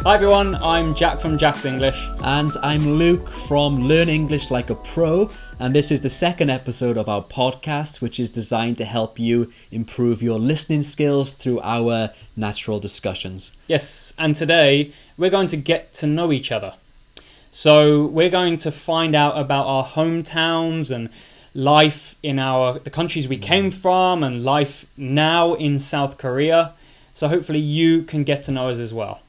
Hi everyone, I'm Jack from Jack's English. And I'm Luke from Learn English Like a Pro, and this is the second episode of our podcast, which is designed to help you improve your listening skills through our natural discussions. Yes, and today we're going to get to know each other. So we're going to find out about our hometowns and life in the countries we came from and life now in South Korea. So hopefully you can get to know us as well.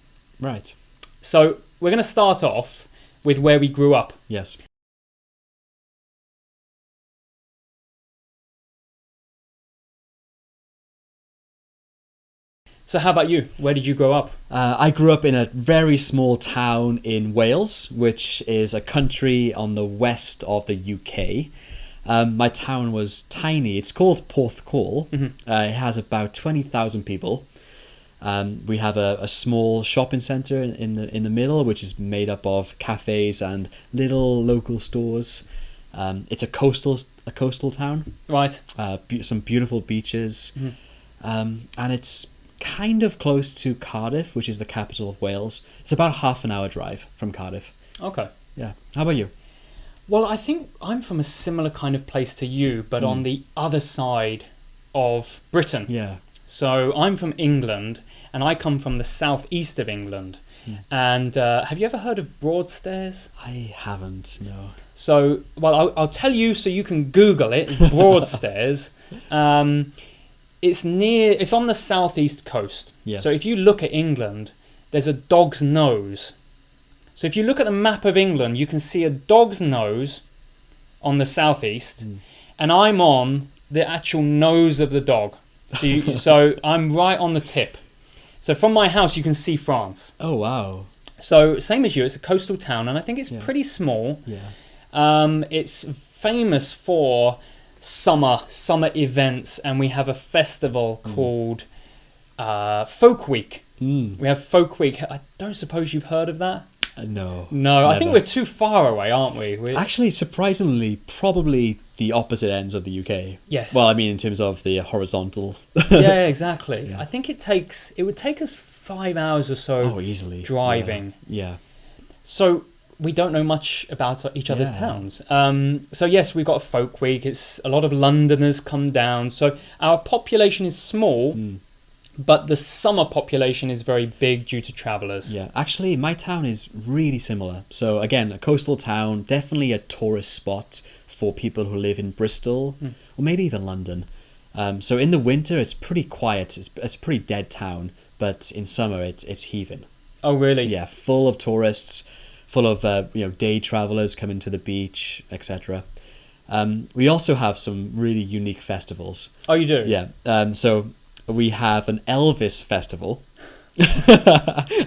Right. So we're going to start off with where we grew up. Yes. So how about you? Where did you grow up? I grew up in a very small town in Wales, which is a country on the west of the UK. My town was tiny. It's called Porthcawl. It has about 20,000 people. We have a small shopping centre in the middle, which is made up of cafes and little local stores. It's a coastal town. Right. Some beautiful beaches, and it's kind of close to Cardiff, which is the capital of Wales. It's about half an hour drive from Cardiff. Okay. Yeah. How about you? Well, I think I'm from a similar kind of place to you, but on the other side of Britain. Yeah. So I'm from England, and I come from the southeast of England. And have you ever heard of Broadstairs? I haven't, no. So, well, I'll tell you so you can Google it. Broadstairs. It's on the southeast coast. Yes. So if you look at England, there's a dog's nose. So if you look at the map of England, you can see a dog's nose on the southeast, and I'm on the actual nose of the dog. So I'm right on the tip. So from my house, you can see France. Oh, wow. So same as you, it's a coastal town, and I think it's pretty small. Yeah. It's famous for summer events, and we have a festival called Folk Week. We have Folk Week. I don't suppose you've heard of that? No. No, never. I think we're too far away, aren't we? Actually, surprisingly, probably the opposite ends of the UK. Yes. Well, I mean, in terms of the horizontal. Yeah, exactly. Yeah. I think it would take us 5 hours or so easily. driving. Yeah. So we don't know much about each other's towns. So yes, we've got a folk week. It's a lot of Londoners come down. So our population is small, but the summer population is very big due to travellers. Yeah. Actually, my town is really similar. So again, a coastal town, definitely a tourist spot for people who live in Bristol or maybe even London. So in the winter, it's pretty quiet. It's a pretty dead town. But in summer, it's heaving. Oh, really? Yeah, full of tourists, full of day travelers coming to the beach, etc. We also have some really unique festivals. Oh, you do? Yeah. So we have an Elvis festival.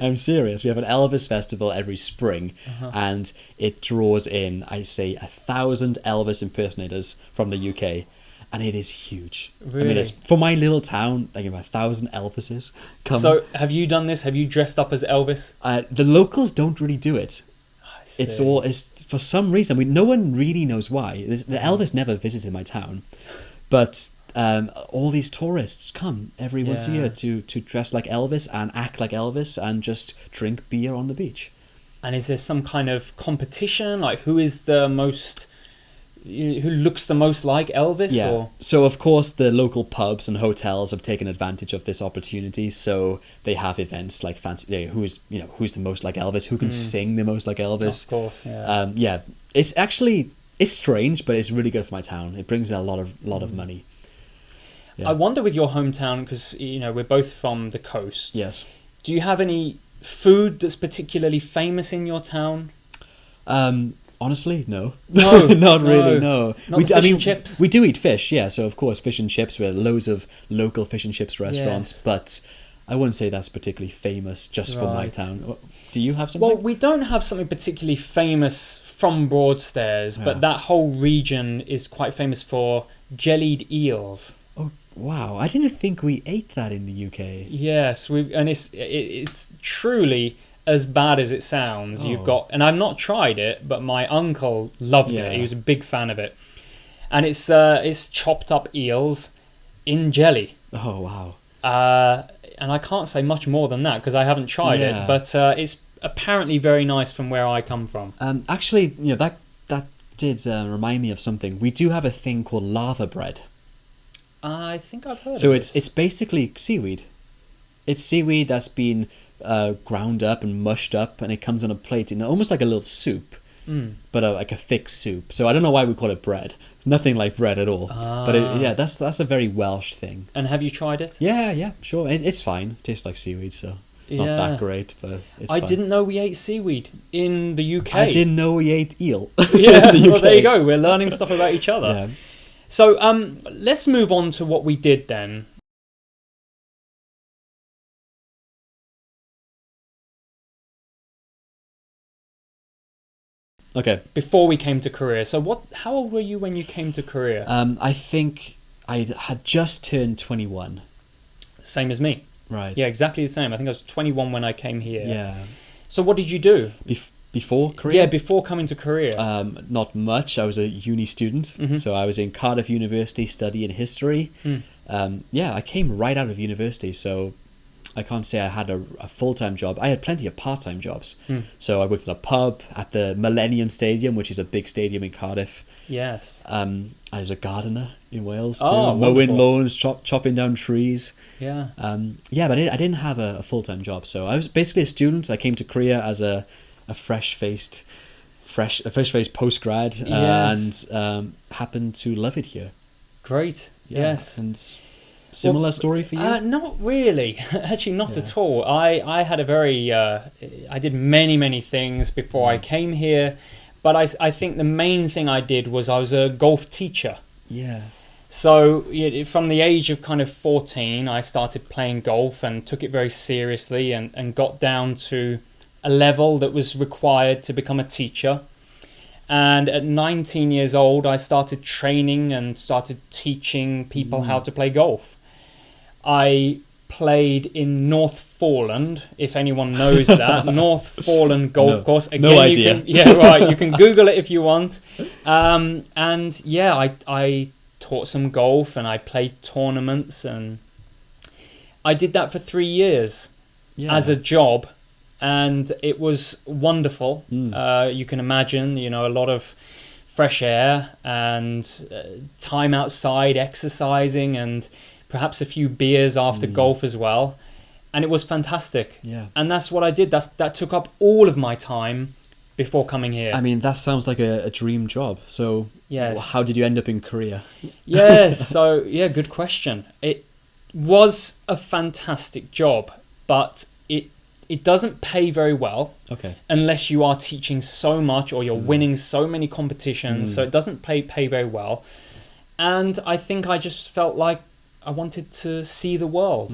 I'm serious. We have an Elvis festival every spring, and it draws in, I say, 1,000 Elvis impersonators from the UK. And it is huge. Really? I mean, it's for my little town, like 1,000 Elvises come. So have you done this? Have you dressed up as Elvis? The locals don't really do it. I see. It's for some reason. No one really knows why. The Elvis never visited my town, but all these tourists come every once a year to dress like Elvis and act like Elvis and just drink beer on the beach. And is there some kind of competition? Like who looks the most like Elvis? Yeah. Or? So of course the local pubs and hotels have taken advantage of this opportunity. So they have events like fancy. Who's the most like Elvis? Who can sing the most like Elvis? Of course. Yeah. It's strange, but it's really good for my town. It brings in a lot of money. Yeah. I wonder with your hometown, because we're both from the coast. Yes. Do you have any food that's particularly famous in your town? Honestly, no. No, not really. No. Not fish and chips. We do eat fish, yeah. So of course, fish and chips. We have loads of local fish and chips restaurants, but I wouldn't say that's particularly famous just for my town. Do you have something? Well, we don't have something particularly famous from Broadstairs, but that whole region is quite famous for jellied eels. Oh wow! I didn't think we ate that in the UK. Yes, and it's truly as bad as it sounds. And I've not tried it, but my uncle loved it. He was a big fan of it, and it's chopped up eels in jelly. Oh wow! And I can't say much more than that because I haven't tried it. But it's apparently very nice from where I come from. Actually, that did remind me of something. We do have a thing called lava bread. I think I've heard So of it's basically seaweed. It's seaweed that's been ground up and mushed up, and it comes on a plate in almost like a little soup, but like a thick soup. So I don't know why we call it bread. Nothing like bread at all. But that's a very Welsh thing. And have you tried it? Yeah, sure. It's fine. It tastes like seaweed, so not that great, but it's fine. I didn't know we ate seaweed in the UK. I didn't know we ate eel. Yeah, in the well, UK. there you go. We're learning stuff about each other. Yeah. So let's move on to what we did then. Okay. Before we came to Korea. So how old were you when you came to Korea? I think I had just turned 21. Same as me. Right. Yeah, exactly the same. I think I was 21 when I came here. Yeah. So what did you do? Before Korea? Yeah, before coming to Korea. Not much. I was a uni student. So I was in Cardiff University studying history. I came right out of university, so I can't say I had a full-time job. I had plenty of part-time jobs. So I worked at a pub at the Millennium Stadium, which is a big stadium in Cardiff. Yes. I was a gardener in Wales too, Oh, mowing wonderful. lawns, chopping down trees. Yeah. But I didn't have a full-time job. So I was basically a student. I came to Korea as a fresh-faced postgrad, Yes. and happened to love it here. Great. Yeah. Yes. And similar story for you? Not really. Actually, not at all. I had a very... I did many things before I came here. But I think the main thing I did was I was a golf teacher. Yeah. So from the age of kind of 14, I started playing golf and took it very seriously and got down to a level that was required to become a teacher. And at 19 years old, I started training and started teaching people how to play golf. I played in North Foreland, if anyone knows that. North Foreland Golf Course. Again, no idea. You can Google it if you want. I taught some golf and I played tournaments, and I did that for 3 years as a job, and it was wonderful. You can imagine, a lot of fresh air and time outside, exercising, and perhaps a few beers after golf as well. And it was fantastic. Yeah. And that's what I did. That took up all of my time before coming here. I mean, that sounds like a dream job. So Yes. how did you end up in Korea? Yes. So, good question. It was a fantastic job, but it doesn't pay very well. Okay. Unless you are teaching so much or you're winning so many competitions. So it doesn't pay very well. And I think I just felt like I wanted to see the world.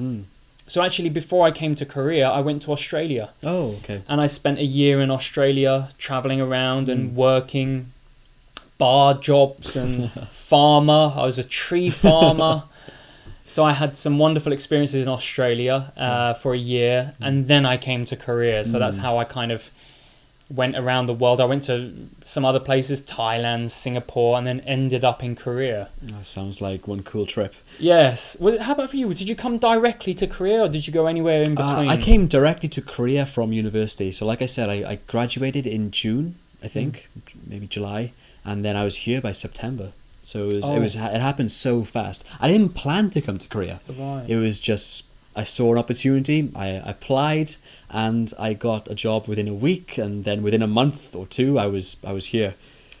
So actually, before I came to Korea, I went to Australia. Oh, okay. And I spent a year in Australia traveling around and working bar jobs and farmer. I was a tree farmer. So I had some wonderful experiences in Australia for a year. And then I came to Korea. So that's how I kind of went around the world. I went to some other places, Thailand, Singapore, and then ended up in Korea. That sounds like one cool trip. Yes. How about for you? Did you come directly to Korea, or did you go anywhere in between? I came directly to Korea from university. So like I said, I graduated in June, I think, maybe July. And then I was here by September. So it happened so fast. I didn't plan to come to Korea. Right. It was just, I saw an opportunity, I applied, and I got a job within a week, and then within a month or two, I was here.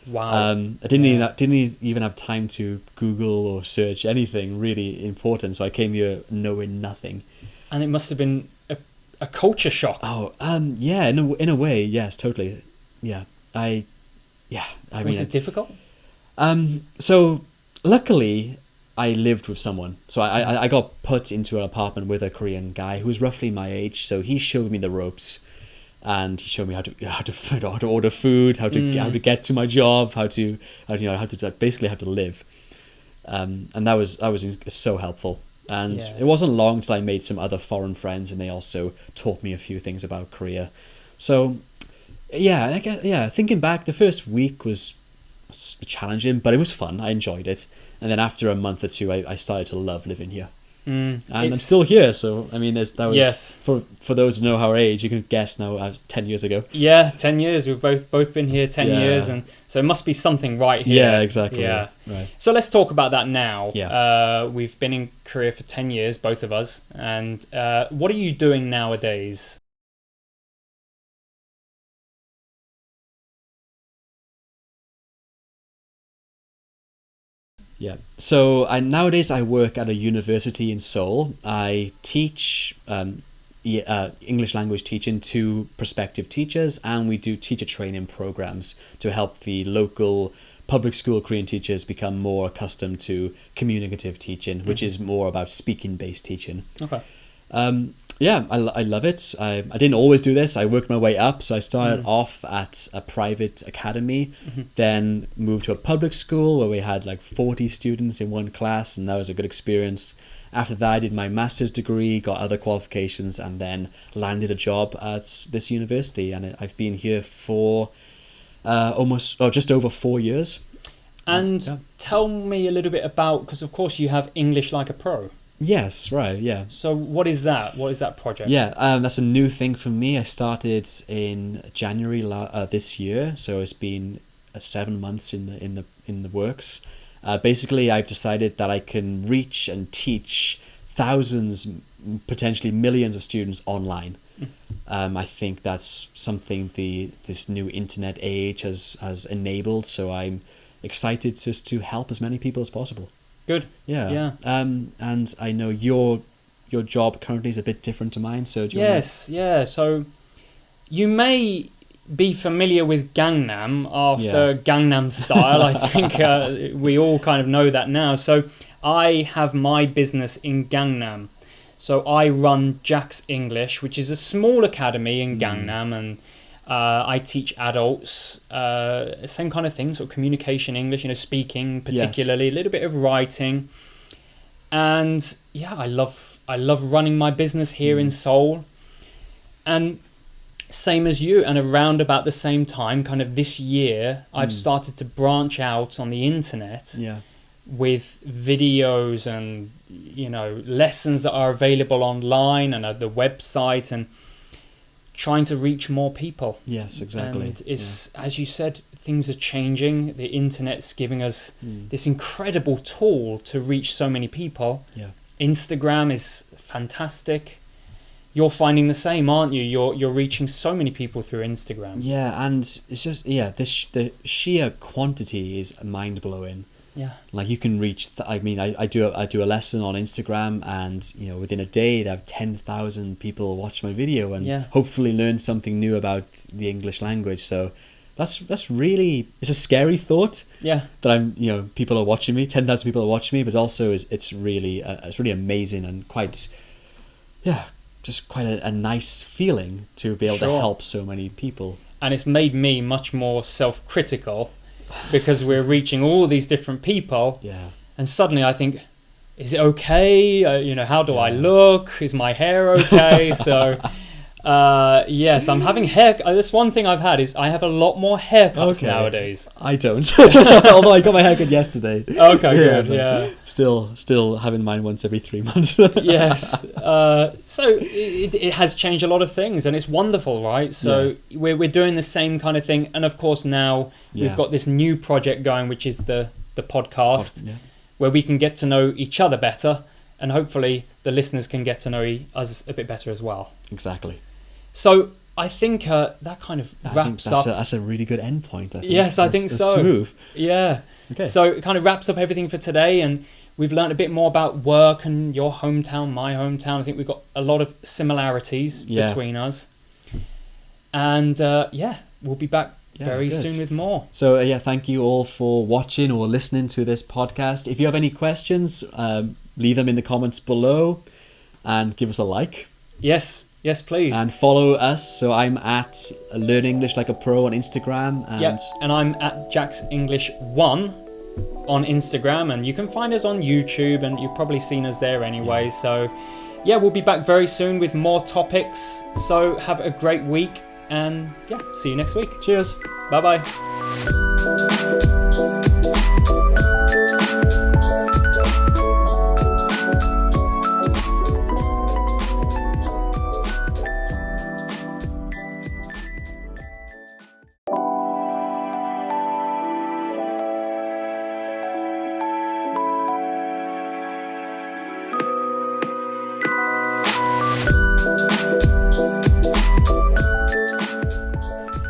Wow. I didn't even have time to Google or search anything really important, so I came here knowing nothing. And it must have been a culture shock. Oh, yeah, in a way, yes, totally. Yeah, Was it difficult? So luckily, I lived with someone. So I got put into an apartment with a Korean guy who was roughly my age. So he showed me the ropes, and he showed me how to order food, how to get to my job, how to basically how to live. And that was so helpful. And Yes. it wasn't long till I made some other foreign friends, and they also taught me a few things about Korea. So thinking back, the first week was challenging, but it was fun. I enjoyed it. And then after a month or two, I started to love living here. And I'm still here. So I mean, that was Yes. for those who know our age, you can guess now. I was 10 years ago. Yeah, 10 years. We've both been here 10 Yeah. years, and so it must be something right here. Yeah, exactly. Yeah. Right. So let's talk about that now. Yeah. We've been in Korea for 10 years, both of us, and what are you doing nowadays? Yeah. So nowadays I work at a university in Seoul. I teach English language teaching to prospective teachers, and we do teacher training programs to help the local public school Korean teachers become more accustomed to communicative teaching, which is more about speaking-based teaching. Okay. Yeah, I love it. I didn't always do this. I worked my way up. So I started off at a private academy, then moved to a public school where we had like 40 students in one class, and that was a good experience. After that, I did my master's degree, got other qualifications, and then landed a job at this university. And I've been here for just over 4 years. And tell me a little bit about, because of course you have English Like a Pro. Yes, right, yeah. So what is that? What is that project? Yeah, that's a new thing for me. I started in January this year, so it's been 7 months in the works. Basically, I've decided that I can reach and teach thousands, potentially millions of students online. I think that's something this new internet age has enabled. So I'm excited just to help as many people as possible. Good. Yeah. And I know your job currently is a bit different to mine. So do you Yeah. So you may be familiar with Gangnam after Gangnam Style. I think we all kind of know that now. So I have my business in Gangnam. So I run Jack's English, which is a small academy in Gangnam, and I teach adults same kind of thing, sort of communication English, speaking particularly, a little bit of writing, and yeah, I love running my business here in Seoul, and same as you, and around about the same time, kind of this year, I've started to branch out on the internet. With videos and lessons that are available online and at the website, and trying to reach more people. Yes, exactly. And it's as you said, things are changing. The internet's giving us this incredible tool to reach so many people. Instagram is fantastic. You're finding the same, aren't you? You're reaching so many people through Instagram. Yeah, and it's just the sheer quantity is mind blowing. Yeah, like you can reach. I do a lesson on Instagram, and within a day, they have 10,000 people watch my video and hopefully learn something new about the English language. So that's really, it's a scary thought. Yeah, that people are watching me. 10,000 people are watching me, but also it's really amazing and quite a nice feeling to be able to help so many people. And it's made me much more self-critical. Because we're reaching all these different people, and suddenly I think, is it okay? How do I look? Is my hair okay? So, yes, I'm having hair. That's one thing I've had is I have a lot more haircuts nowadays. I don't, although I got my haircut yesterday. Okay, good. Yeah. Still having mine once every 3 months. Yes. So it has changed a lot of things, and it's wonderful, right? So we're doing the same kind of thing, and of course now we've got this new project going, which is the podcast, where we can get to know each other better, and hopefully the listeners can get to know us a bit better as well. Exactly. So I think that kind of wraps up. That's a really good end point. I think. Yes, I think so. Smooth. Yeah. Okay. So it kind of wraps up everything for today, and we've learned a bit more about work and your hometown, my hometown. I think we've got a lot of similarities between us. And we'll be back very soon with more. So thank you all for watching or listening to this podcast. If you have any questions, leave them in the comments below and give us a like. Yes, please. And follow us. So I'm at Learn English Like a Pro on Instagram. And I'm at Jack's English 1 on Instagram. And you can find us on YouTube, and you've probably seen us there anyway. So we'll be back very soon with more topics. So have a great week, and see you next week. Cheers. Bye-bye.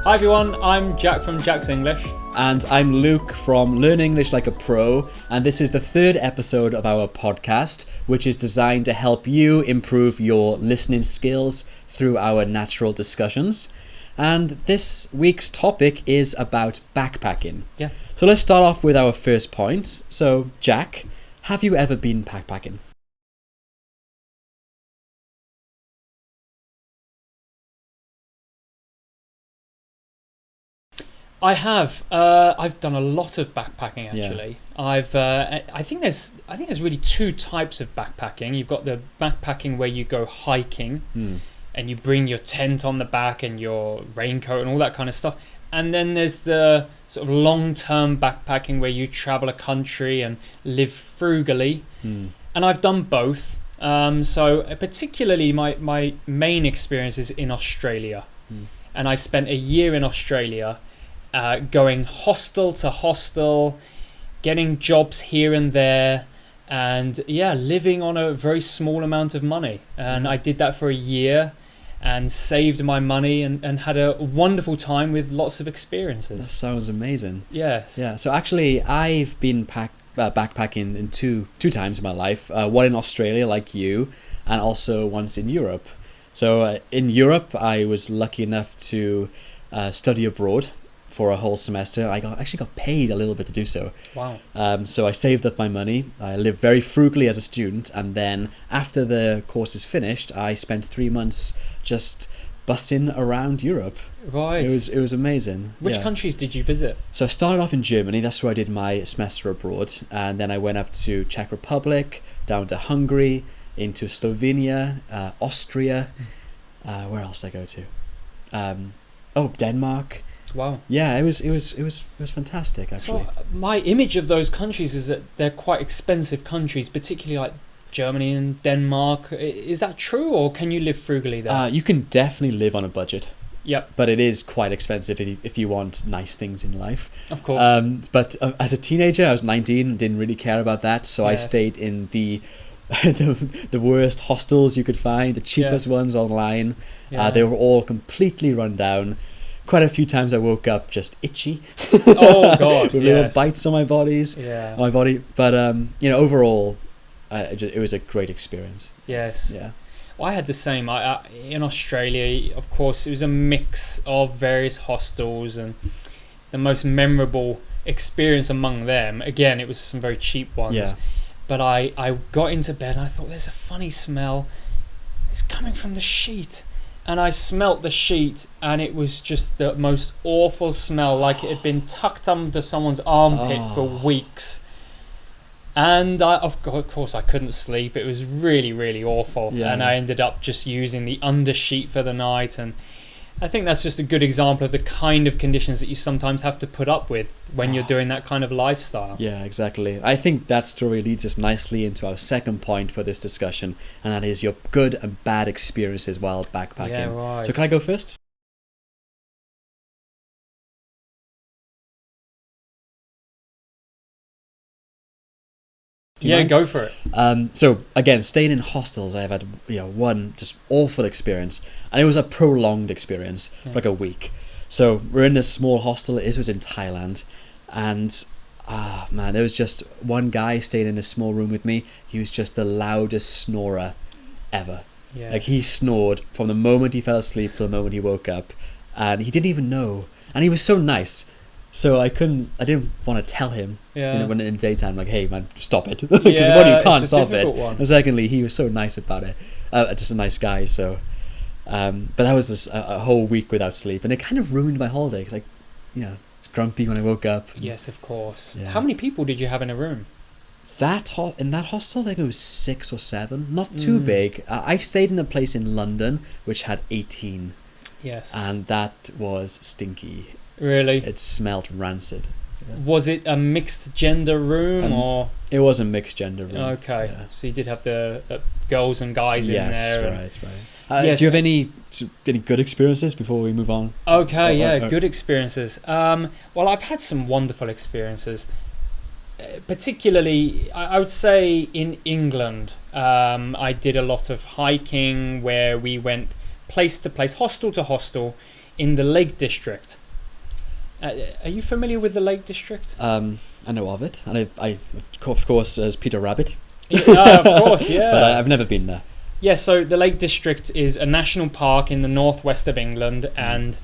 Hi everyone, I'm Jack from Jack's English. And I'm Luke from Learn English Like a Pro, and this is the third episode of our podcast, which is designed to help you improve your listening skills through our natural discussions. And this week's topic is about backpacking. Yeah. So let's start off with our first point. So, Jack, have you ever been backpacking? I have. I've done a lot of backpacking actually. Yeah. I think there's really two types of backpacking. You've got the backpacking where you go hiking and you bring your tent on the back and your raincoat and all that kind of stuff. And then there's the sort of long-term backpacking where you travel a country and live frugally. And I've done both. So particularly my main experience is in Australia. And I spent a year in Australia. Going hostel to hostel, getting jobs here and there, and living on a very small amount of money. And I did that for a year and saved my money and had a wonderful time with lots of experiences. That sounds amazing. Yes. Yeah, so actually I've been backpacking in two times in my life, one in Australia like you, and also once in Europe. So in Europe I was lucky enough to study abroad for a whole semester. I actually got paid a little bit to do so. Wow. So I saved up my money. I lived very frugally as a student, and then after the course is finished, I spent 3 months just bussing around Europe. Right. It was amazing. Which countries did you visit? So I started off in Germany. That's where I did my semester abroad, and then I went up to Czech Republic, down to Hungary, into Slovenia, Austria. Where else did I go to? Denmark. Wow. Yeah, it was fantastic actually. So my image of those countries is that they're quite expensive countries, particularly like Germany and Denmark. Is that true, or can you live frugally there? You can definitely live on a budget. Yep. But it is quite expensive if you want nice things in life. Of course. But as a teenager, I was 19 and didn't really care about that, so I stayed in the worst hostels you could find, the cheapest ones online. Yeah. They were all completely run down. Quite a few times I woke up just itchy. Oh God! With little bites on my body. But overall, it was a great experience. Yes. Yeah. Well, I had the same. I in Australia, of course, it was a mix of various hostels, and the most memorable experience among them, again, it was some very cheap ones. Yeah. But I got into bed and I thought, there's a funny smell. It's coming from the sheet. And I smelt the sheet, and it was just the most awful smell, like it had been tucked under someone's armpit for weeks. And of course I couldn't sleep. It was really, really awful. Yeah. And I ended up just using the undersheet for the night. And I think that's just a good example of the kind of conditions that you sometimes have to put up with when you're doing that kind of lifestyle. Yeah, exactly. I think that story leads us nicely into our second point for this discussion, and that is your good and bad experiences while backpacking. Yeah, right. So can I go first? Mind? Go for it. So again, staying in hostels, I've had one just awful experience, and it was a prolonged experience for like a week. So we're in this small hostel. This was in Thailand, and there was just one guy staying in a small room with me. He was just the loudest snorer ever. Yes. Like he snored from the moment he fell asleep to the moment he woke up, and he didn't even know. And he was so nice. So I didn't want to tell him when in the daytime, like, hey man, stop it. Because one, you can't stop it. And secondly, he was so nice about it. Just a nice guy. So, but that was a whole week without sleep, and it kind of ruined my holiday because it's grumpy when I woke up. Yes, of course. Yeah. How many people did you have in a room? In that hostel, I think it was 6 or 7. Not too big. I've stayed in a place in London which had 18. Yes. And that was stinky. Really? It smelled rancid. Yeah. Was it a mixed gender room or? It was a mixed gender room. Okay, yeah. So you did have the girls and guys in there. Yes, right. Do you have any good experiences before we move on? Okay, good experiences. Well, I've had some wonderful experiences. Particularly, I would say in England, I did a lot of hiking where we went place to place, hostel to hostel, in the Lake District. Are you familiar with the Lake District? I know of it, and I of course, as Peter Rabbit. Yeah, of course, yeah. But I've never been there. Yeah, so the Lake District is a national park in the northwest of England, and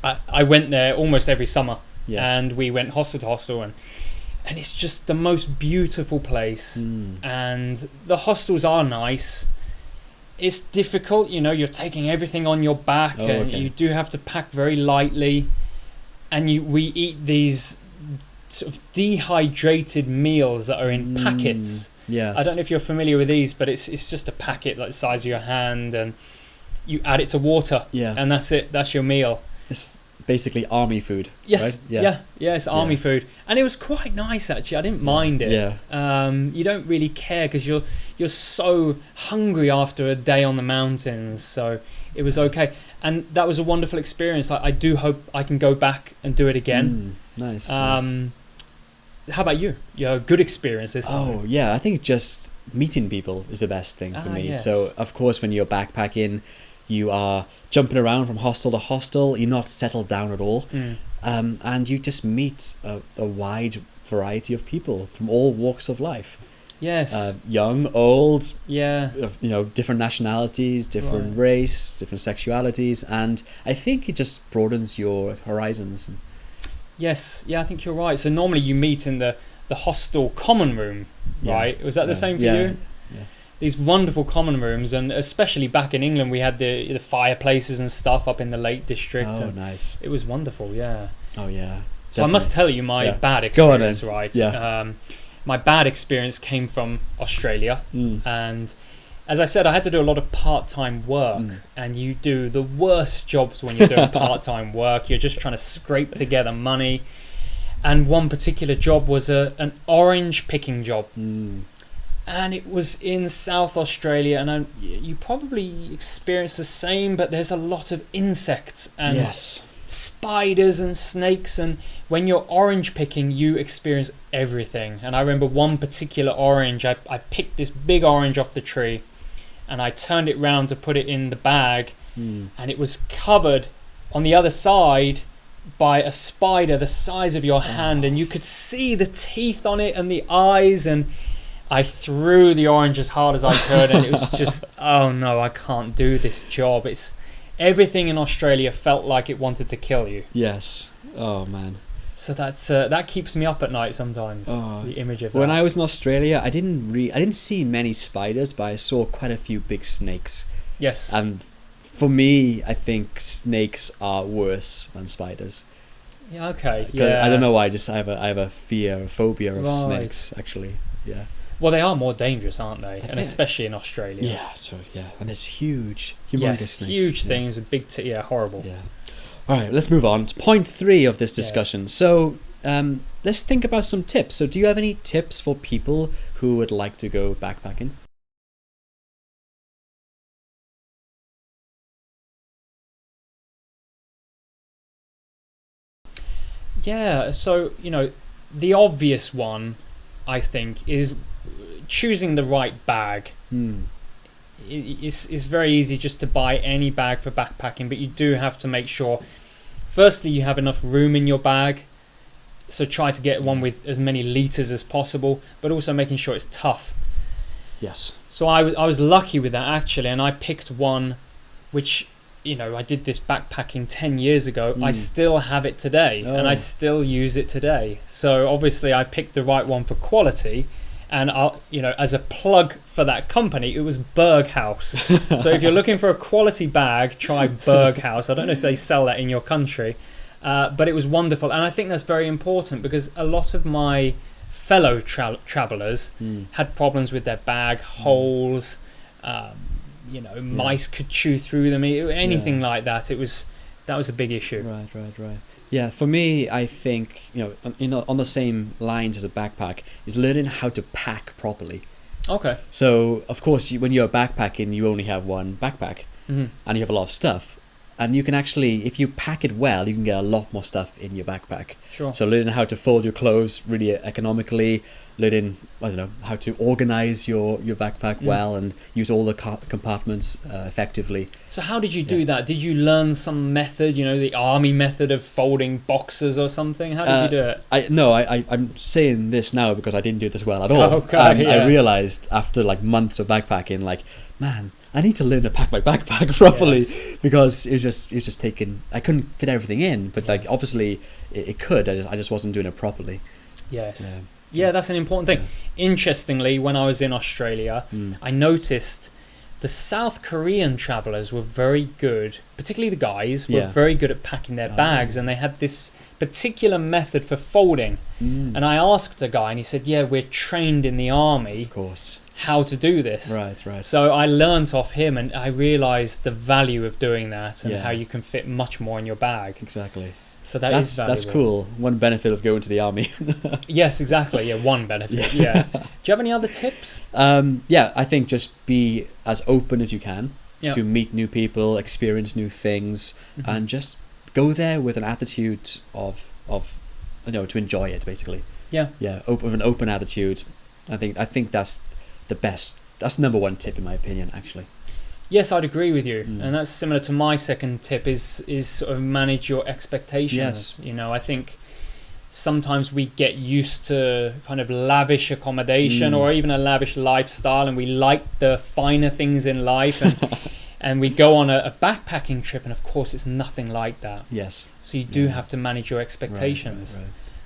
I went there almost every summer. Yes. And we went hostel to hostel, and it's just the most beautiful place. And the hostels are nice. It's difficult, you're taking everything on your back, and you do have to pack very lightly. And we eat these sort of dehydrated meals that are in packets. Yes. I don't know if you're familiar with these, but it's just a packet like the size of your hand, and you add it to water. Yeah. And that's it. That's your meal. It's basically army food. Yes. Right? Yeah. It's army food, and it was quite nice actually. I didn't mind it. Yeah. You don't really care because you're so hungry after a day on the mountains, so it was okay. And that was a wonderful experience. I do hope I can go back and do it again. Nice. How about you? Your good experience this time? Oh yeah, I think just meeting people is the best thing for me. Yes. So of course, when you're backpacking, you are jumping around from hostel to hostel. You're not settled down at all, and you just meet a wide variety of people from all walks of life. Yes. Young, old. Yeah. Different nationalities, different race, different sexualities, and I think it just broadens your horizons. Yes. Yeah, I think you're right. So normally you meet in the hostel common room, right? Was that the same for you? Yeah. These wonderful common rooms, and especially back in England, we had the fireplaces and stuff up in the Lake District. Oh, and nice. it was wonderful, yeah. Oh, yeah. So I must tell you my bad Go on then. experience, right? Yeah. My bad experience came from Australia, and as I said, I had to do a lot of part-time work, and you do the worst jobs when you're doing part-time work. You're just trying to scrape together money, and one particular job was an orange picking job. And it was in South Australia, and you probably experienced the same, but there's a lot of insects and spiders and snakes, and when you're orange picking, you experience everything. And I remember one particular orange, I picked this big orange off the tree, and I turned it round to put it in the bag, and it was covered on the other side by a spider the size of your hand, and you could see the teeth on it and the eyes, and I threw the orange as hard as I could, and it was just, oh no, I can't do this job. It's everything in Australia felt like it wanted to kill you. Yes. Oh man. So that keeps me up at night sometimes. The image of that. When I was in Australia, I didn't see many spiders, but I saw quite a few big snakes. Yes. And for me, I think snakes are worse than spiders. Yeah. Okay. Yeah. I don't know why. I have a phobia of snakes. Actually. Yeah. Well, they are more dangerous, aren't they? And especially in Australia. Yeah. So and it's huge, humongous snakes. Huge things with big. Horrible. Yeah. All right, let's move on to point 3 of this discussion. Yes. So let's think about some tips. So do you have any tips for people who would like to go backpacking? Yeah, so, the obvious one, I think, is choosing the right bag. It's very easy just to buy any bag for backpacking, but you do have to make sure, firstly, you have enough room in your bag. So try to get one with as many litres as possible, but also making sure it's tough. Yes. So I was lucky with that, actually, and I picked one which, I did this backpacking 10 years ago. I still have it today, and I still use it today. So obviously I picked the right one for quality, and as a plug for that company, it was Berghaus. So if you're looking for a quality bag, try Berghaus. I don't know if they sell that in your country, but it was wonderful. And I think that's very important because a lot of my fellow travelers had problems with their bag, holes, mice could chew through them, anything like that. That was a big issue. Right. Yeah, for me, I think, on the same lines as a backpack, is learning how to pack properly. Okay. So, of course, when you're backpacking, you only have one backpack, and you have a lot of stuff. and you can actually, if you pack it well, you can get a lot more stuff in your backpack. Sure. So learning how to fold your clothes really economically, learning, I don't know, how to organize your backpack well and use all the compartments effectively. So how did you do that? Did you learn some method, you know, the army method of folding boxes or something? How did you do it? I'm saying this now because I didn't do this well at all. Okay, I realized after like months of backpacking, like, man, I need to learn to pack my backpack properly because it was just taking. I couldn't fit everything in, but like obviously it could. I just wasn't doing it properly. Yes. Yeah, that's an important thing. Interestingly, when I was in Australia, I noticed the South Korean travelers were very good, particularly the guys, were very good at packing their bags, and they had this particular method for folding. And I asked a guy, and he said, yeah, we're trained in the army. Of course. How to do this. Right. So I learnt off him, and I realised the value of doing that and how you can fit much more in your bag. Exactly. So that's cool. One benefit of going to the army. Yes, exactly. Yeah, one benefit. Yeah. Do you have any other tips? I think just be as open as you can to meet new people, experience new things, and just go there with an attitude of to enjoy it, basically. Yeah. Yeah, with an open attitude. I think that's the best. That's number one tip in my opinion, actually. Yes, I'd agree with you, and that's similar to my second tip. Is sort of manage your expectations. Yes. You know, I think sometimes we get used to kind of lavish accommodation or even a lavish lifestyle, and we like the finer things in life, and we go on a backpacking trip, and of course, it's nothing like that. Yes. So you do have to manage your expectations.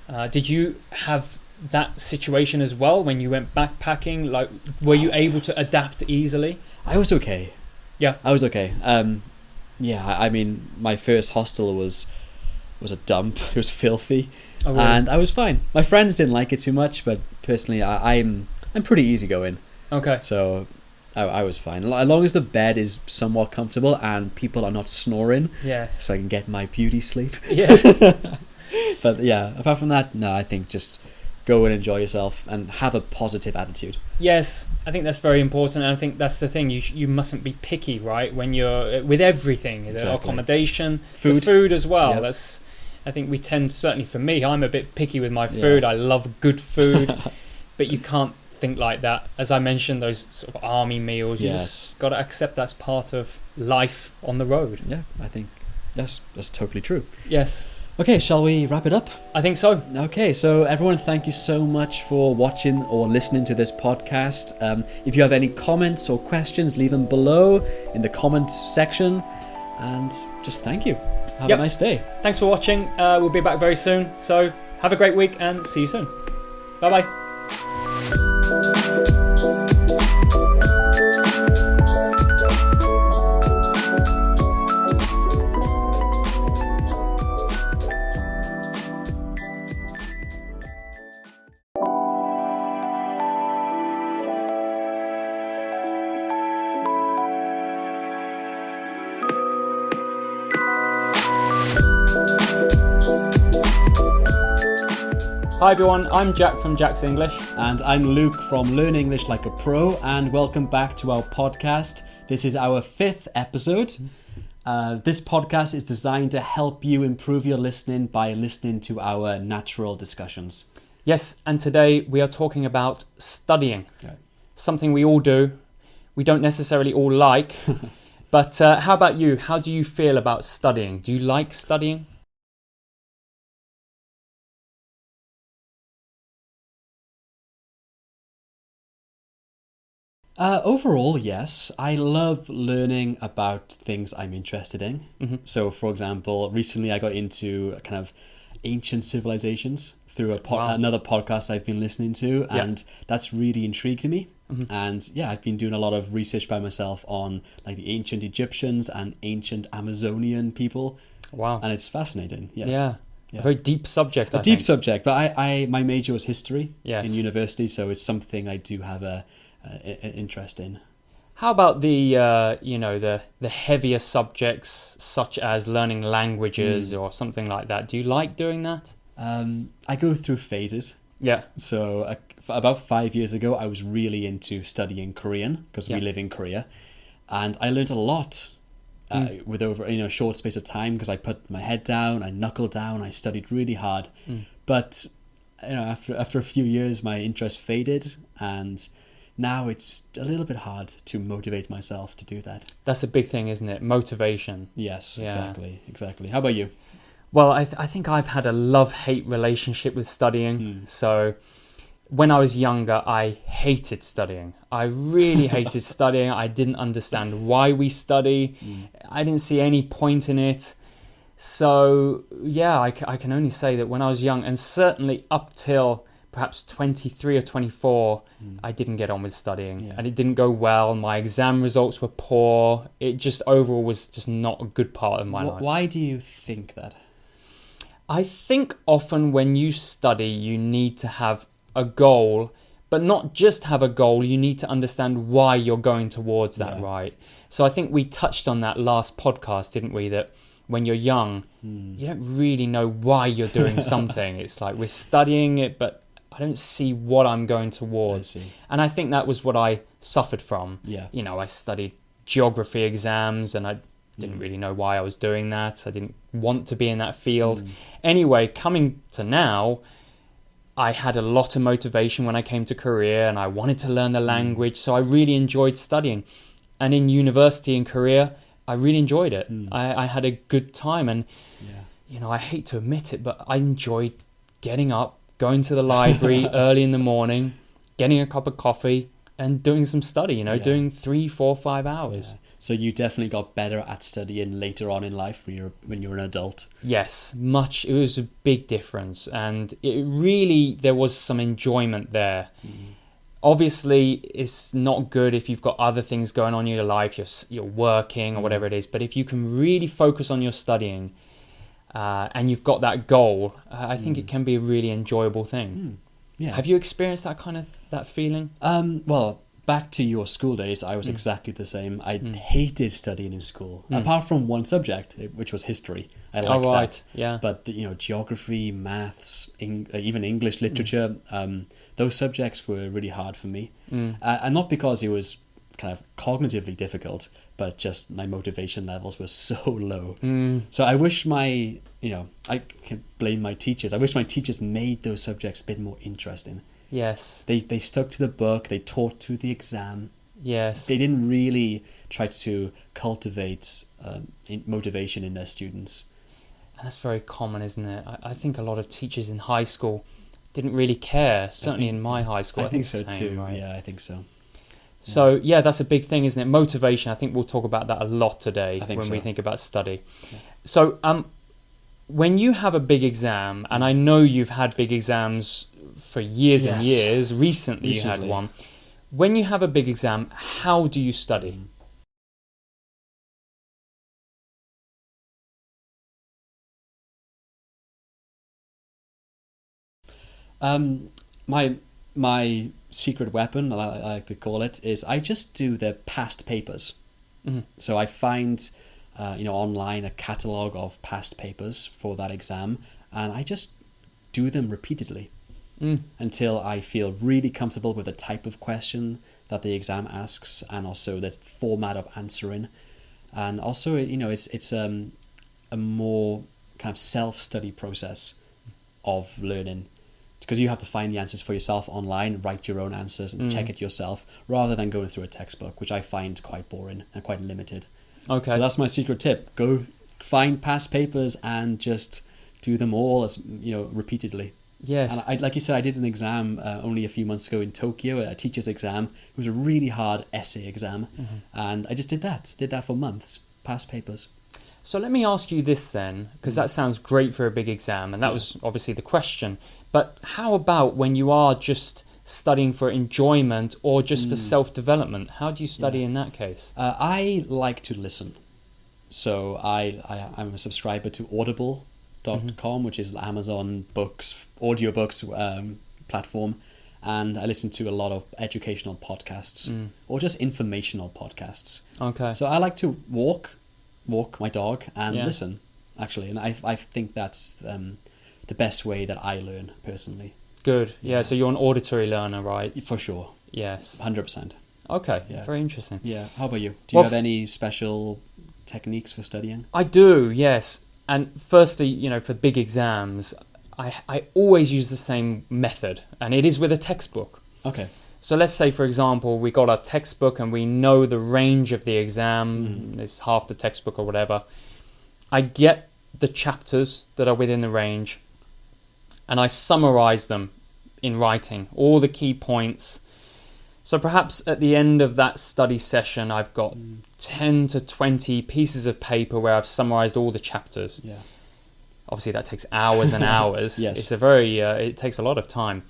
Right. Did you have that situation as well when you went backpacking? Like, were you able to adapt easily? I was okay. Yeah, I was okay. I mean, my first hostel was a dump. It was filthy, and I was fine. My friends didn't like it too much, but personally, I'm pretty easygoing. Okay. So I was fine as long as the bed is somewhat comfortable and people are not snoring. Yes. So I can get my beauty sleep. Yeah. But yeah, apart from that, no, I think just go and enjoy yourself and have a positive attitude. Yes, I think that's very important, and I think that's the thing. You mustn't be picky, right? When you're with everything, the accommodation, food as well. Yep. That's. I think we tend, certainly for me, I'm a bit picky with my food. I love good food, but you can't think like that. As I mentioned, those sort of army meals, you just got to accept that's part of life on the road. Yeah, I think that's totally true. Yes. Okay, shall we wrap it up? I think so. Okay, so everyone, thank you so much for watching or listening to this podcast. If you have any comments or questions, leave them below in the comments section. And just thank you. Have a nice day. Thanks for watching. We'll be back very soon. So have a great week and see you soon. Bye-bye. Hi everyone, I'm Jack from Jack's English. And I'm Luke from Learn English Like a Pro, and welcome back to our podcast. This is our 5th episode. This podcast is designed to help you improve your listening by listening to our natural discussions. Yes, and today we are talking about studying. Right. Something we all do. We don't necessarily all like. But how about you? How do you feel about studying? Do you like studying? Overall, yes. I love learning about things I'm interested in. Mm-hmm. So, for example, recently I got into kind of ancient civilizations through another podcast I've been listening to, and that's really intrigued me. Mm-hmm. And yeah, I've been doing a lot of research by myself on like the ancient Egyptians and ancient Amazonian people. Wow. And it's fascinating. Yes. Yeah. A very deep subject, I deep think. subject, but my major was history in university, so it's something I do have an interest in. How about the the heavier subjects such as learning languages or something like that? Do you like doing that? I go through phases. Yeah. So about 5 years ago, I was really into studying Korean because we live in Korea, and I learned a lot with over a short space of time, because I put my head down, I knuckled down, I studied really hard. But after a few years, my interest faded, and now it's a little bit hard to motivate myself to do that. That's a big thing, isn't it? Motivation. Yes, Yeah. exactly. How about you? Well, I think I've had a love-hate relationship with studying. So when I was younger, I hated studying. I really hated studying. I didn't understand why we study. I didn't see any point in it. So, yeah, I can only say that when I was young, and certainly up till perhaps 23 or 24, I didn't get on with studying. Yeah. And it didn't go well. My exam results were poor. It just overall was just not a good part of my life. Why do you think that? I think often when you study, you need to have a goal, but not just have a goal, you need to understand why you're going towards that, right? So I think we touched on that last podcast, didn't we? That when you're young, you don't really know why you're doing something. It's like we're studying it, but I don't see what I'm going towards. And I think that was what I suffered from. Yeah. I studied geography exams and I didn't really know why I was doing that. I didn't want to be in that field. Anyway, coming to now, I had a lot of motivation when I came to Korea and I wanted to learn the language. So I really enjoyed studying. And in university in Korea, I really enjoyed it. I had a good time. And, I hate to admit it, but I enjoyed getting up, going to the library early in the morning, getting a cup of coffee and doing some study, doing 3, 4, 5 hours. Yeah. So you definitely got better at studying later on in life when you're an adult. Yes, much. It was a big difference, and there was some enjoyment there. Obviously, it's not good if you've got other things going on in your life. You're working or whatever it is. But if you can really focus on your studying, and you've got that goal, I think it can be a really enjoyable thing. Yeah. Have you experienced that feeling? Well, back to your school days, I was exactly the same. I hated studying in school, apart from one subject, which was history. I liked that. Yeah. But geography, maths, even English literature, those subjects were really hard for me. And not because it was kind of cognitively difficult, but just my motivation levels were so low. So I wish I can blame my teachers. I wish my teachers made those subjects a bit more interesting. Yes. They stuck to the book. They taught to the exam. Yes. They didn't really try to cultivate motivation in their students. And that's very common, isn't it? I think a lot of teachers in high school didn't really care. Certainly in my high school, I think so it's the too. same, right? Yeah, I think so. So that's a big thing, isn't it? Motivation. I think we'll talk about that a lot today when we think about study. Yeah. So when you have a big exam, and I know you've had big exams for years and years, recently you had one. When you have a big exam, how do you study? My secret weapon, I like to call it, is I just do the past papers. So I find online a catalogue of past papers for that exam, and I just do them repeatedly until I feel really comfortable with the type of question that the exam asks, and also the format of answering. And also, it's a more kind of self-study process of learning, because you have to find the answers for yourself online, write your own answers and check it yourself, rather than going through a textbook, which I find quite boring and quite limited. Okay. So that's my secret tip. Go find past papers and just do them all repeatedly. Yes. And like you said, I did an exam only a few months ago in Tokyo, a teacher's exam. It was a really hard essay exam. And I just did that for months, past papers. So let me ask you this then, because that sounds great for a big exam, and that was obviously the question. But how about when you are just studying for enjoyment or just for self-development? How do you study in that case? I like to listen. So I'm a subscriber to Audible.com, which is Amazon audiobooks platform. And I listen to a lot of educational podcasts or just informational podcasts. Okay. So I like to walk my dog and listen, actually. And I think that's the best way that I learn personally. Good. Yeah, so you're an auditory learner, right? For sure. Yes. 100%. Okay, Yeah. very interesting. Yeah. How about you? Do you have any special techniques for studying? I do, yes. And firstly, for big exams, I always use the same method, and it is with a textbook. Okay. So let's say, for example, we got our textbook and we know the range of the exam, it's half the textbook or whatever. I get the chapters that are within the range and I summarize them in writing, all the key points. So perhaps at the end of that study session, I've got 10 to 20 pieces of paper where I've summarized all the chapters. Yeah. Obviously, that takes hours and hours. Yes. It's it takes a lot of time.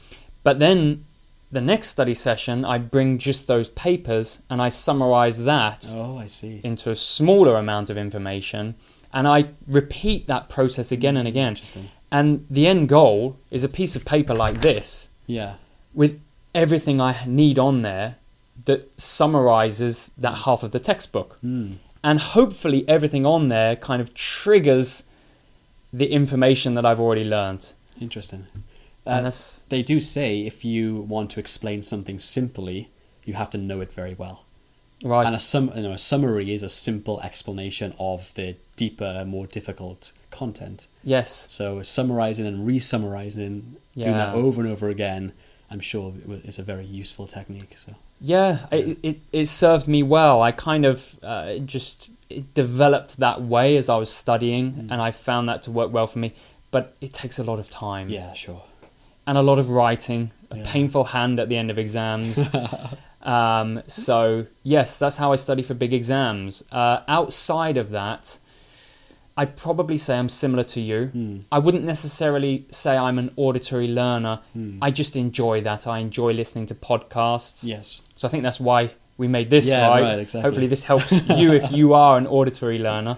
But then the next study session, I bring just those papers and I summarize that Oh, I see. into a smaller amount of information. And I repeat that process again and again. Interesting. And the end goal is a piece of paper like this Yeah. with everything I need on there that summarizes that half of the textbook. And hopefully everything on there kind of triggers the information that I've already learned. Interesting. And They do say if you want to explain something simply, you have to know it very well. right. And a summary is a simple explanation of the deeper, more difficult content. Yes. So summarizing and re-summarizing, doing that over and over again, I'm sure is a very useful technique. So Yeah, it served me well. I kind of it developed that way as I was studying, and I found that to work well for me. But it takes a lot of time. yeah, sure. And a lot of writing, a Yeah. painful hand at the end of exams. So yes, that's how I study for big exams. Outside of that, I'd probably say I'm similar to you. I wouldn't necessarily say I'm an auditory learner. I just enjoy that. I enjoy listening to podcasts. Yes. So I think that's why we made this, Yeah, right? right, exactly. Hopefully this helps you if you are an auditory learner.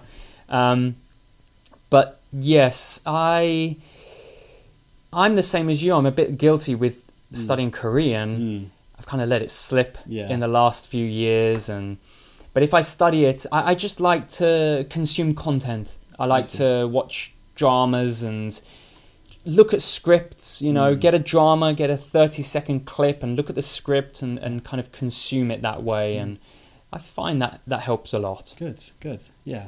But yes, I'm the same as you. I'm a bit guilty with studying Korean. I've kind of let it slip in the last few years, but if I study it, I just like to consume content. I like to watch dramas and look at scripts, get a drama, get a 30-second clip and look at the script and kind of consume it that way. And I find that helps a lot. Good. Yeah.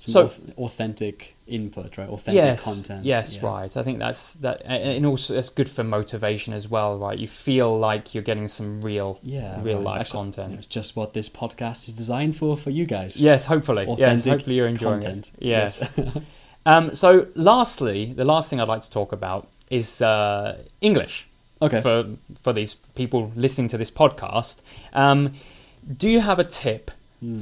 So authentic input, right? Authentic content. Yes, right. I think that's and also that's good for motivation as well, right? You feel like you're getting some real life content. It's just what this podcast is designed for you guys. Yes, hopefully. Authentic hopefully you're enjoying content. it. Yes. So lastly, the last thing I'd like to talk about is English. Okay. For these people listening to this podcast, do you have a tip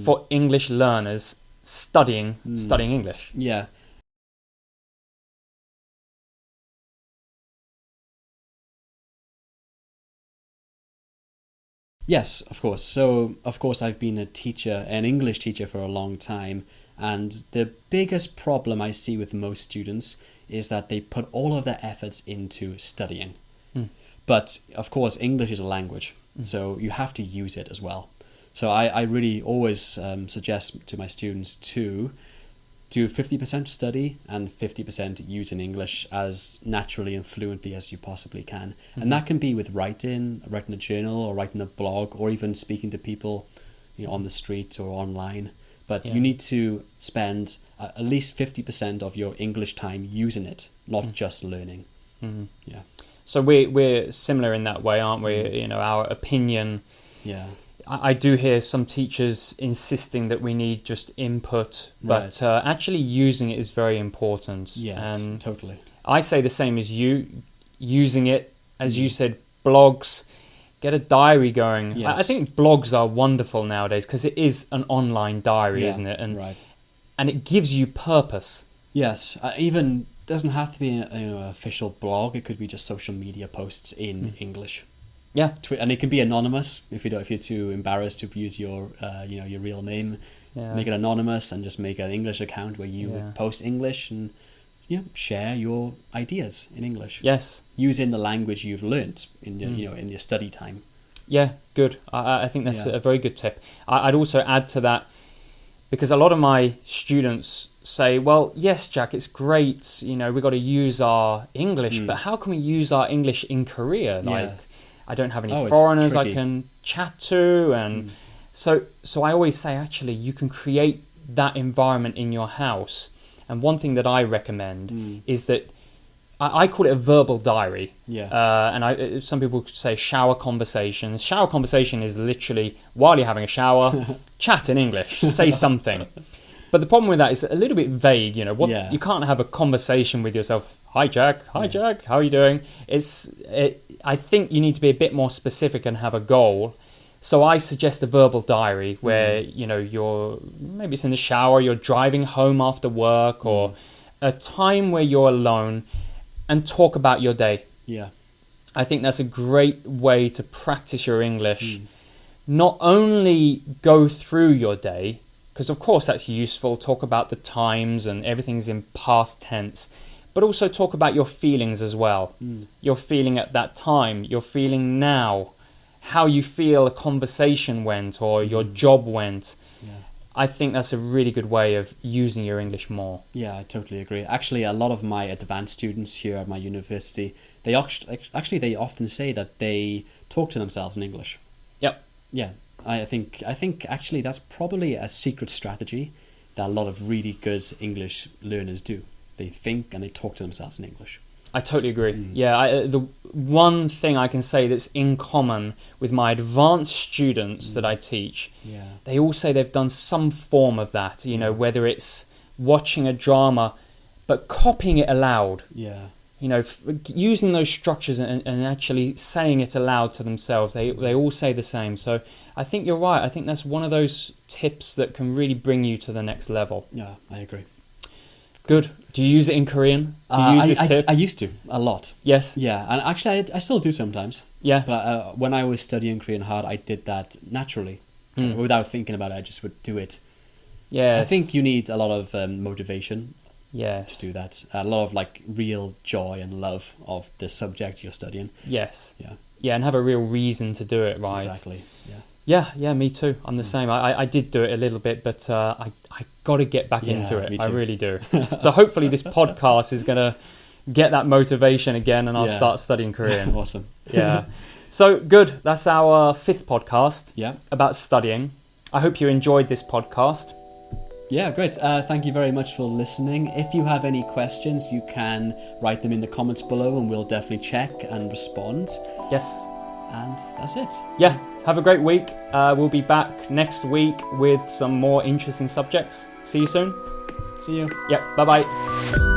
for English learners studying English? Yeah. Yes, of course. So, of course, I've been an English teacher for a long time, and the biggest problem I see with most students is that they put all of their efforts into studying. But, of course, English is a language, so you have to use it as well. So I really always suggest to my students to do 50% study and 50% use in English as naturally and fluently as you possibly can. And that can be with writing a journal or writing a blog or even speaking to people on the street or online. But you need to spend at least 50% of your English time using it, not just learning. Yeah. So we're similar in that way, aren't we? Our opinion. Yeah. I do hear some teachers insisting that we need just input, but actually using it is very important. Yeah, and totally. I say the same as you, using it, as you said, blogs, get a diary going. Yes. I think blogs are wonderful nowadays because it is an online diary, isn't it? And it gives you purpose. Yes, even doesn't have to be an official blog. It could be just social media posts in English. Yeah, and it can be anonymous if you're too embarrassed to use your your real name. Make it anonymous and just make an English account where you would post English and share your ideas in English. Yes, using the language you've learnt in your in your study time. Yeah, good. I think that's a very good tip. I'd also add to that, because a lot of my students say, well, yes, Jack, it's great, we've got to use our English, but how can we use our English in Korea? I don't have any foreigners I can chat to, and so I always say, actually, you can create that environment in your house. And one thing that I recommend is that I call it a verbal diary. Yeah. And some people say shower conversations. Shower conversation is literally while you're having a shower, chat in English, say something. But the problem with that is a little bit vague. You know, you can't have a conversation with yourself. Hi Jack, how are you doing? I think you need to be a bit more specific and have a goal. So I suggest a verbal diary where you know maybe it's in the shower, you're driving home after work, or a time where you're alone, and talk about your day. Yeah. I think that's a great way to practice your English. Not only go through your day, because of course that's useful, talk about the times and everything's in past tense, but also talk about your feelings as well. Your feeling at that time, your feeling now, how you feel a conversation went or your job went. Yeah. I think that's a really good way of using your English more. Yeah, I totally agree. Actually, a lot of my advanced students here at my university, they often say that they talk to themselves in English. Yep. Yeah, I think actually that's probably a secret strategy that a lot of really good English learners do. They think and they talk to themselves in English. I totally agree. Yeah, the one thing I can say that's in common with my advanced students that I teach, they all say they've done some form of that, you know, whether it's watching a drama, but copying it aloud. Yeah. You know, using those structures and actually saying it aloud to themselves. They all say the same. So I think you're right. I think that's one of those tips that can really bring you to the next level. Yeah, I agree. Good. Do you use it in Korean? Do you use this tip? I used to, a lot. Yes. Yeah, and actually I still do sometimes. Yeah. But when I was studying Korean hard, I did that naturally. Without thinking about it, I just would do it. Yeah. I think you need a lot of motivation to do that. A lot of like real joy and love of the subject you're studying. Yes. Yeah. Yeah, and have a real reason to do it, right? Exactly. Yeah. Yeah, me too. I'm the same. I did do it a little bit, but I got to get back into it. I really do. So hopefully this podcast is going to get that motivation again and I'll start studying Korean. Awesome. Yeah. So good. That's our 5th podcast about studying. I hope you enjoyed this podcast. Yeah, great. Thank you very much for listening. If you have any questions, you can write them in the comments below and we'll definitely check and respond. Yes. And that's it. Yeah. Have a great week. We'll be back next week with some more interesting subjects. See you soon. See you. Yep. Bye-bye.